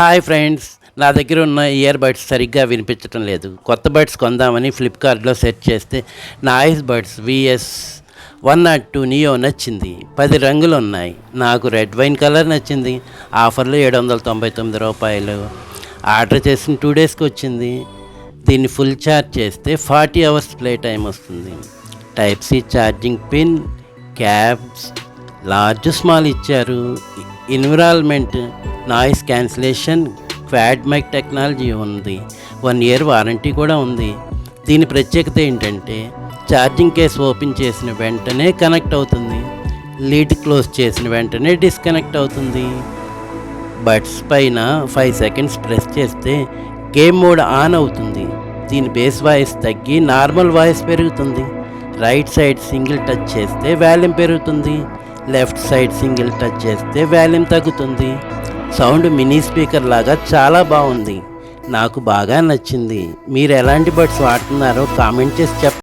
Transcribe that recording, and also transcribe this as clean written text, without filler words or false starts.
Hi friends, నా దగ్గర ఉన్న ఇయర్ బడ్స్ సరిగ్గా వినిపించటం లేదు. కొత్త బడ్స్ కొందామని ఫ్లిప్కార్ట్లో సెర్చ్ చేస్తే నాయిస్ బడ్స్ VS102 నియో నచ్చింది. 10 రంగులు ఉన్నాయి. నాకు రెడ్ వైన్ కలర్ నచ్చింది. ఆఫర్లో రూ. 799. ఆర్డర్ చేసిన 2 డేస్కి వచ్చింది. దీన్ని ఫుల్ ఛార్జ్ చేస్తే 40 అవర్స్ ప్లే టైం వస్తుంది. Type C charging pin, caps large small ఇచ్చారు. Environment noise cancellation, quad mic technology ఉంది. 1 ఇయర్ వారంటీ కూడా ఉంది. దీని ప్రత్యేకత ఏంటంటే ఛార్జింగ్ కేస్ ఓపెన్ చేసిన వెంటనే కనెక్ట్ అవుతుంది. లిడ్ క్లోజ్ చేసిన వెంటనే డిస్కనెక్ట్ అవుతుంది. బడ్స్ పైన 5 సెకండ్స్ ప్రెస్ చేస్తే గేమ్ మోడ్ ఆన్ అవుతుంది. దీని బేస్ వాయిస్ తగ్గి నార్మల్ వాయిస్ పెరుగుతుంది. రైట్ సైడ్ సింగిల్ టచ్ చేస్తే వాల్యూమ్ పెరుగుతుంది. లెఫ్ట్ సైడ్ సింగిల్ టచ్ చేస్తే వాల్యూమ్ తగ్గుతుంది. సౌండ్ మినీ స్పీకర్ లాగా చాలా బాగుంది. నాకు బాగా నచ్చింది. మీరు ఎలాంటి బడ్స్ వాడుతున్నారో కామెంట్ చేసి చెప్పండి.